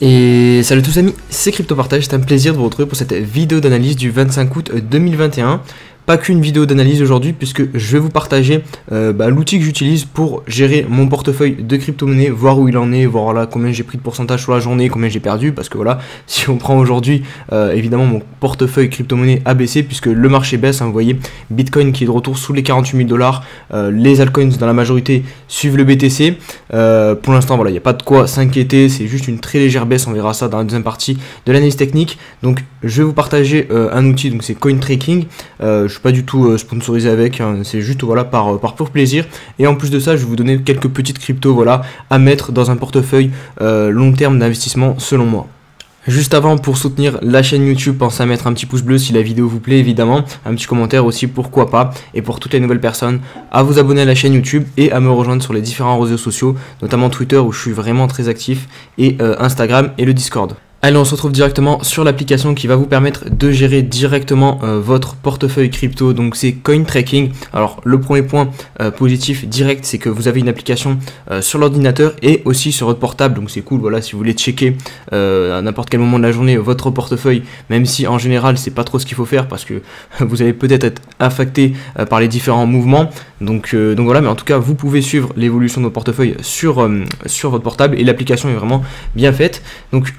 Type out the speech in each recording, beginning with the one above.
Et salut tous amis, c'est CryptoPartage, c'est un plaisir de vous retrouver pour cette vidéo d'analyse du 25 août 2021. Pas qu'une vidéo d'analyse aujourd'hui puisque je vais vous partager l'outil que j'utilise pour gérer mon portefeuille de crypto-monnaie, voir où il en est, voir là combien j'ai pris de pourcentage sur la journée, combien j'ai perdu, parce que voilà, si on prend aujourd'hui, évidemment mon portefeuille crypto-monnaie a baissé puisque le marché baisse, hein, vous voyez, Bitcoin qui est de retour sous les 48 000 $, les altcoins dans la majorité suivent le BTC, pour l'instant voilà, il n'y a pas de quoi s'inquiéter, c'est juste une très légère baisse, on verra ça dans la deuxième partie de l'analyse technique. Donc je vais vous partager un outil, donc c'est CoinTracking. Je suis pas du tout sponsorisé avec, hein, c'est juste voilà par pur plaisir. Et en plus de ça, je vais vous donner quelques petites cryptos voilà à mettre dans un portefeuille long terme d'investissement selon moi. Juste avant, pour soutenir la chaîne YouTube, pensez à mettre un petit pouce bleu si la vidéo vous plaît évidemment, un petit commentaire aussi pourquoi pas, et pour toutes les nouvelles personnes, à vous abonner à la chaîne YouTube et à me rejoindre sur les différents réseaux sociaux, notamment Twitter où je suis vraiment très actif, et Instagram et le Discord. Allez, on se retrouve directement sur l'application qui va vous permettre de gérer directement votre portefeuille crypto. Donc c'est CoinTracking. Alors le premier point positif direct, c'est que vous avez une application sur l'ordinateur et aussi sur votre portable. Donc c'est cool, voilà, si vous voulez checker à n'importe quel moment de la journée votre portefeuille, même si en général c'est pas trop ce qu'il faut faire parce que vous allez peut-être être affecté par les différents mouvements. Donc voilà, mais en tout cas vous pouvez suivre l'évolution de votre portefeuille sur votre portable et l'application est vraiment bien faite. Donc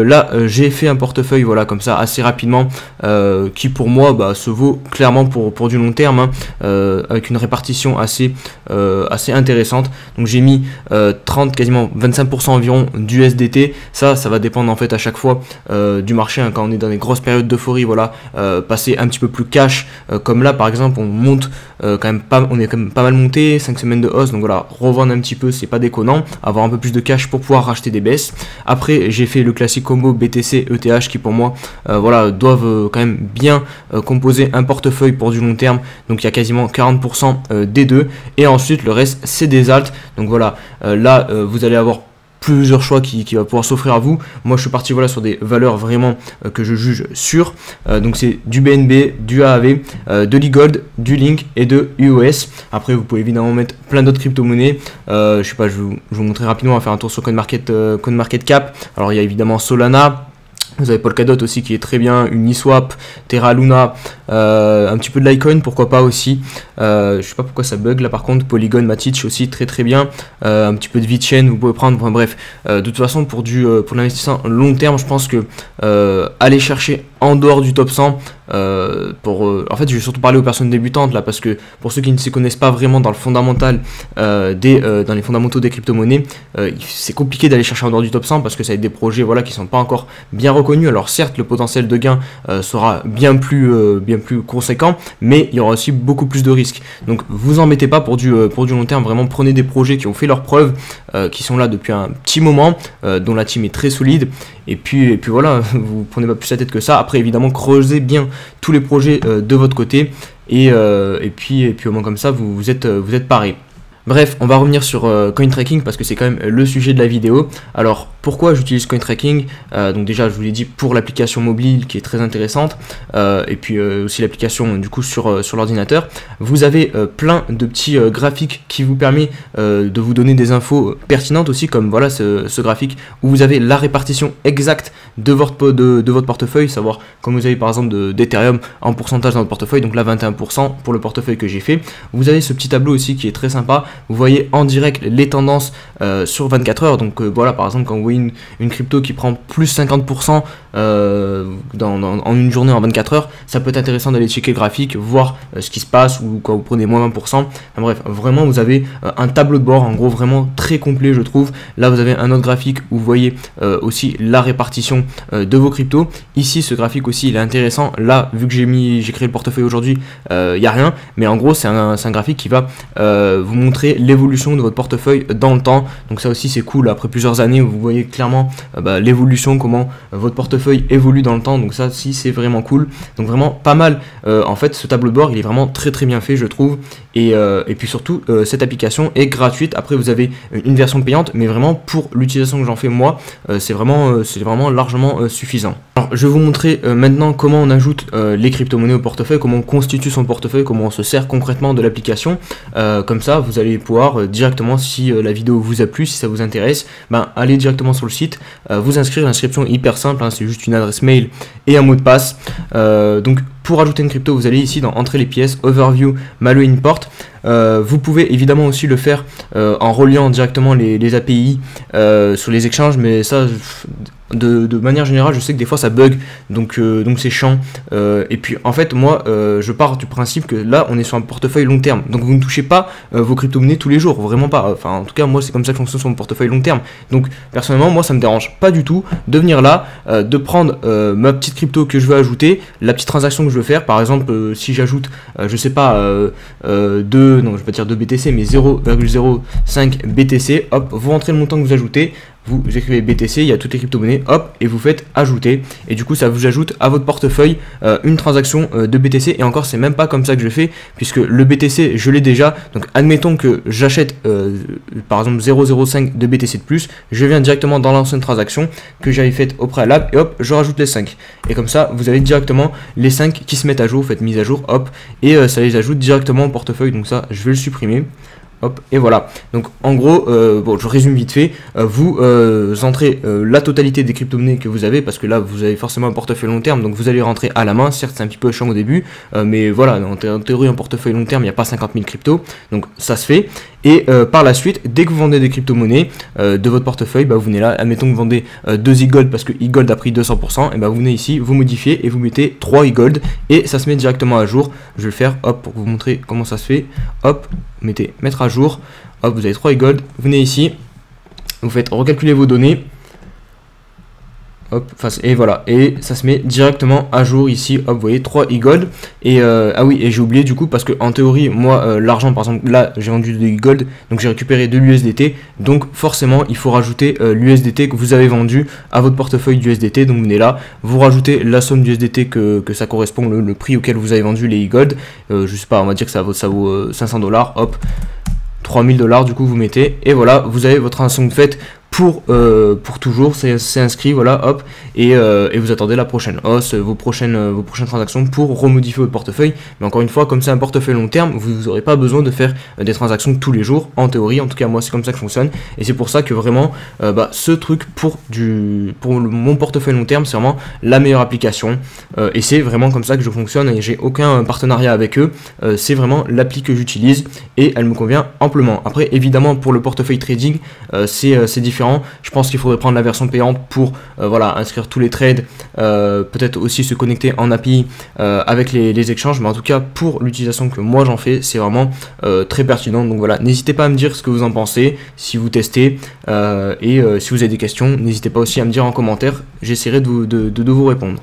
là j'ai fait un portefeuille voilà comme ça assez rapidement qui pour moi se vaut clairement pour du long terme, hein, avec une répartition assez intéressante. Donc j'ai mis 30 quasiment 25% environ d'USDT. Ça va dépendre en fait à chaque fois du marché, hein, quand on est dans des grosses périodes d'euphorie, voilà, passer un petit peu plus cash, comme là par exemple on monte on est quand même pas mal monté, 5 semaines de hausse, donc voilà, revendre un petit peu c'est pas déconnant, avoir un peu plus de cash pour pouvoir racheter des baisses. Après j'ai fait le classique combo BTC ETH qui pour moi voilà doivent quand même bien composer un portefeuille pour du long terme. Donc il y a quasiment 40% des deux et ensuite le reste c'est des alts. Donc voilà, là vous allez avoir plusieurs choix qui va pouvoir s'offrir à vous. Moi je suis parti voilà sur des valeurs vraiment que je juge sûres, donc c'est du BNB, du AAV, de l'e-gold, du Link et de UOS. Après vous pouvez évidemment mettre plein d'autres crypto-monnaies, je sais pas, je vais vous montrer rapidement, on va faire un tour sur CoinMarketCap. Alors il y a évidemment Solana. Vous avez Polkadot aussi qui est très bien, Uniswap, Terra Luna, un petit peu de Litecoin, pourquoi pas aussi. Je sais pas pourquoi ça bug là par contre. Polygon, Matic aussi très bien. Un petit peu de VeChain vous pouvez prendre. Enfin, bref, de toute façon pour l'investissement long terme, je pense que aller chercher en dehors du top 100 en fait je vais surtout parler aux personnes débutantes là, parce que pour ceux qui ne s'y connaissent pas vraiment dans le fondamental dans les fondamentaux des crypto-monnaies, c'est compliqué d'aller chercher en dehors du top 100 parce que ça va être des projets voilà qui sont pas encore bien reconnus. Alors certes le potentiel de gain sera bien plus conséquent, mais il y aura aussi beaucoup plus de risques. Donc vous en mettez pas pour du long terme, vraiment prenez des projets qui ont fait leurs preuves, qui sont là depuis un petit moment, dont la team est très solide. Et puis voilà, vous prenez pas plus la tête que ça. Après évidemment creusez bien tous les projets de votre côté et puis au moins comme ça vous êtes paré. Bref, on va revenir sur CoinTracking parce que c'est quand même le sujet de la vidéo. Alors pourquoi j'utilise CoinTracking? Donc déjà je vous l'ai dit, pour l'application mobile qui est très intéressante, et puis aussi l'application du coup sur l'ordinateur. Vous avez plein de petits graphiques qui vous permet de vous donner des infos pertinentes aussi, comme voilà ce graphique où vous avez la répartition exacte de votre portefeuille, savoir comme vous avez par exemple d'Ethereum en pourcentage dans votre portefeuille, donc là 21% pour le portefeuille que j'ai fait. Vous avez ce petit tableau aussi qui est très sympa. Vous voyez en direct les tendances sur 24 heures. Donc voilà, par exemple, quand vous voyez une crypto qui prend plus 50% en une journée en 24 heures, ça peut être intéressant d'aller checker le graphique, voir ce qui se passe, ou quand vous prenez moins 20%. Enfin, bref, vraiment, vous avez un tableau de bord, en gros, vraiment très complet, je trouve. Là, vous avez un autre graphique où vous voyez aussi la répartition de vos cryptos. Ici, ce graphique aussi, il est intéressant. Là, vu que j'ai créé le portefeuille aujourd'hui, il n'y a rien. Mais en gros, c'est un graphique qui va vous montrer l'évolution de votre portefeuille dans le temps. Donc ça aussi c'est cool, après plusieurs années vous voyez clairement l'évolution, comment votre portefeuille évolue dans le temps. Donc ça si c'est vraiment cool, donc vraiment pas mal. En fait ce tableau de bord il est vraiment très bien fait je trouve, et puis surtout cette application est gratuite. Après vous avez une version payante, mais vraiment pour l'utilisation que j'en fais moi, c'est vraiment largement suffisant. Alors je vais vous montrer maintenant comment on ajoute les crypto-monnaies au portefeuille, comment on constitue son portefeuille, comment on se sert concrètement de l'application. Comme ça vous allez allez pouvoir directement, si la vidéo vous a plu, si ça vous intéresse, ben, allez directement sur le site, vous inscrire. L'inscription est hyper simple, hein, c'est juste une adresse mail et un mot de passe. Donc pour ajouter une crypto, vous allez ici dans Entrer les pièces, Overview, Malo Import. Vous pouvez évidemment aussi le faire en reliant directement les API sur les exchanges, mais ça, de manière générale, je sais que des fois ça bug, donc c'est chiant. Et puis en fait, moi, je pars du principe que là, on est sur un portefeuille long terme, donc vous ne touchez pas vos crypto-monnaies tous les jours, vraiment pas. Enfin, en tout cas, moi, c'est comme ça que je fonctionne sur mon portefeuille long terme. Donc personnellement, moi, ça me dérange pas du tout de venir là, de prendre ma petite crypto que je veux ajouter, la petite transaction que je veux faire. Par exemple, si j'ajoute, je sais pas, non, je vais pas dire 2 BTC, mais 0,05 BTC, hop, vous rentrez le montant que vous ajoutez. Vous écrivez BTC, il y a toutes les crypto-monnaies, hop, et vous faites ajouter. Et du coup, ça vous ajoute à votre portefeuille une transaction de BTC. Et encore, c'est même pas comme ça que je fais, puisque le BTC, je l'ai déjà. Donc, admettons que j'achète, par exemple, 0,05 de BTC de plus. Je viens directement dans l'ancienne transaction que j'avais faite au préalable, et hop, je rajoute les 5. Et comme ça, vous avez directement les 5 qui se mettent à jour, vous faites mise à jour, hop, et ça les ajoute directement au portefeuille. Donc ça, je vais le supprimer. Hop, et voilà. Donc en gros, bon, je résume vite fait, vous entrez la totalité des crypto-monnaies que vous avez, parce que là vous avez forcément un portefeuille long terme, donc vous allez rentrer à la main. Certes, c'est un petit peu chiant au début, mais voilà, en théorie, un portefeuille long terme, il n'y a pas 50 000 cryptos, donc ça se fait. Et par la suite, dès que vous vendez des crypto-monnaies de votre portefeuille, bah, vous venez là, admettons que vous vendez 2 e-gold parce que e-gold a pris 200%, et bah, vous venez ici, vous modifiez et vous mettez 3 e-gold, et ça se met directement à jour. Je vais le faire, hop, pour vous montrer comment ça se fait. Hop, mettez mettre à jour, hop, vous avez 3 e-gold, vous venez ici, vous faites recalculer vos données, hop, et voilà, et ça se met directement à jour ici, hop, vous voyez 3 e-gold. Et ah oui, et j'ai oublié du coup, parce que en théorie, moi, l'argent, par exemple, là, j'ai vendu de e-gold, donc j'ai récupéré de l'USDT, donc forcément, il faut rajouter l'USDT que vous avez vendu à votre portefeuille d'USDT. Donc vous venez là, vous rajoutez la somme d'USDT que ça correspond, le prix auquel vous avez vendu les e-gold, je sais pas, on va dire que ça vaut 500 $, hop, 3000 $, du coup vous mettez, et voilà, vous avez votre transaction faite pour toujours, c'est inscrit, voilà, hop, et vous attendez la prochaine hausse, vos prochaines transactions pour remodifier votre portefeuille. Mais encore une fois, comme c'est un portefeuille long terme, vous n'aurez pas besoin de faire des transactions tous les jours, en théorie. En tout cas, moi, c'est comme ça que je fonctionne, et c'est pour ça que vraiment, ce truc pour mon portefeuille long terme, c'est vraiment la meilleure application, et c'est vraiment comme ça que je fonctionne, et j'ai aucun partenariat avec eux. C'est vraiment l'appli que j'utilise, et elle me convient amplement. Après, évidemment, pour le portefeuille trading, c'est différent. Je pense qu'il faudrait prendre la version payante pour voilà, inscrire tous les trades, peut-être aussi se connecter en API avec les exchanges, mais en tout cas pour l'utilisation que moi j'en fais, c'est vraiment très pertinent. Donc voilà, n'hésitez pas à me dire ce que vous en pensez, si vous testez, et si vous avez des questions, n'hésitez pas aussi à me dire en commentaire, j'essaierai de vous répondre.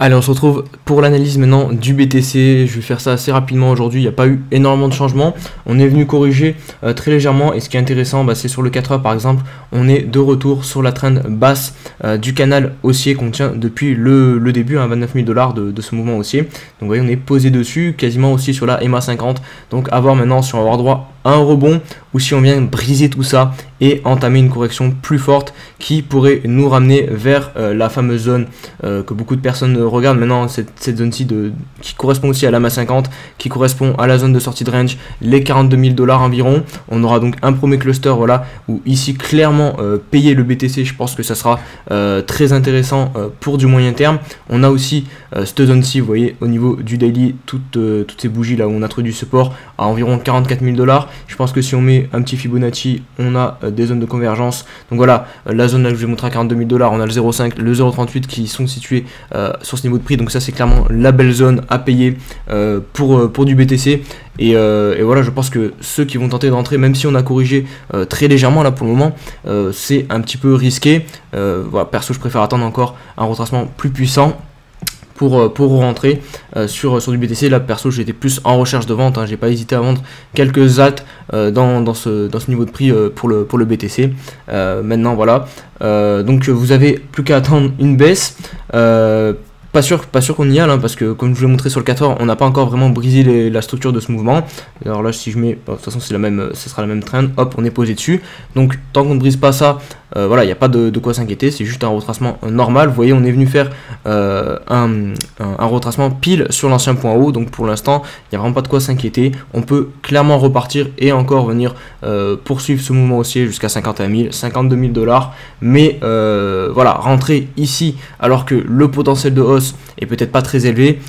Allez, on se retrouve pour l'analyse maintenant du BTC. Je vais faire ça assez rapidement aujourd'hui, il n'y a pas eu énormément de changements. On est venu corriger très légèrement, et ce qui est intéressant, c'est sur le 4 heures par exemple, on est de retour sur la trend basse du canal haussier qu'on tient depuis le début, 29 000 $ de ce mouvement haussier. Donc vous voyez, on est posé dessus, quasiment aussi sur la EMA 50. Donc à voir maintenant si on va avoir droit à un rebond, ou si on vient briser tout ça et entamer une correction plus forte qui pourrait nous ramener vers la fameuse zone que beaucoup de personnes regardent maintenant, cette zone-ci qui correspond aussi à la EMA 50, qui correspond à la zone de sortie de range, les 42 000 $ environ. On aura donc un premier cluster, voilà, où ici clairement payer le BTC, je pense que ça sera très intéressant pour du moyen terme. On a aussi cette zone-ci, vous voyez, au niveau du daily, toutes ces bougies là où on a trouvé du support à environ 44 000 $. Je pense que si on met un petit Fibonacci, on a des zones de convergence. Donc voilà, la zone là que je vais montrer à 42 000 $, on a le 0,5, le 0,38 qui sont situés sur ce niveau de prix. Donc ça, c'est clairement la belle zone à payer pour du BTC. Et voilà, je pense que ceux qui vont tenter d'entrer, même si on a corrigé très légèrement là pour le moment, c'est un petit peu risqué. Voilà, perso, je préfère attendre encore un retracement plus puissant pour rentrer sur du BTC. Là perso, j'étais plus en recherche de vente, hein. J'ai pas hésité à vendre quelques AT dans ce niveau de prix pour le BTC. Maintenant voilà, donc vous avez plus qu'à attendre une baisse. Pas sûr qu'on y a là, parce que comme je vous l'ai montré sur le 4 heures, on n'a pas encore vraiment brisé la structure de ce mouvement. Alors là, si je mets, de toute façon c'est la même, ce sera la même trend, hop, on est posé dessus. Donc tant qu'on ne brise pas ça, voilà, il n'y a pas de quoi s'inquiéter, c'est juste un retracement normal. Vous voyez, on est venu faire un retracement pile sur l'ancien point haut, donc pour l'instant, il n'y a vraiment pas de quoi s'inquiéter. On peut clairement repartir et encore venir poursuivre ce mouvement haussier jusqu'à 51 000, 52 000 $, mais voilà, rentrer ici alors que le potentiel de hausse est peut-être pas très élevé,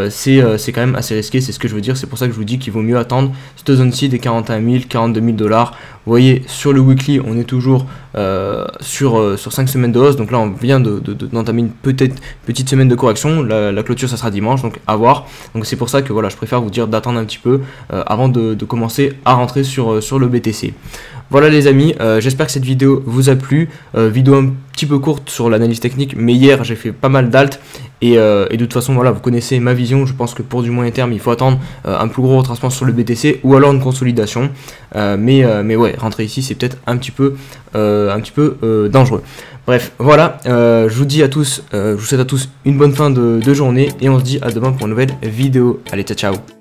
c'est quand même assez risqué, c'est ce que je veux dire. C'est pour ça que je vous dis qu'il vaut mieux attendre cette zone-ci des 41 000, 42 000 $. Vous voyez, sur le weekly, on est toujours sur 5 semaines de hausse. Donc là, on vient d'entamer une petite semaine de correction. La clôture, ça sera dimanche, donc à voir. Donc c'est pour ça que voilà, je préfère vous dire d'attendre un petit peu avant de commencer à rentrer sur le BTC. Voilà les amis, j'espère que cette vidéo vous a plu. Vidéo un petit peu courte sur l'analyse technique, mais hier j'ai fait pas mal d'alt et de toute façon voilà, vous connaissez ma vision. Je pense que pour du moyen terme il faut attendre un plus gros retracement sur le BTC ou alors une consolidation, mais ouais, rentrer ici c'est peut-être un petit peu dangereux. Bref, voilà, je vous dis à tous, je vous souhaite à tous une bonne fin de journée et on se dit à demain pour une nouvelle vidéo. Allez, ciao ciao.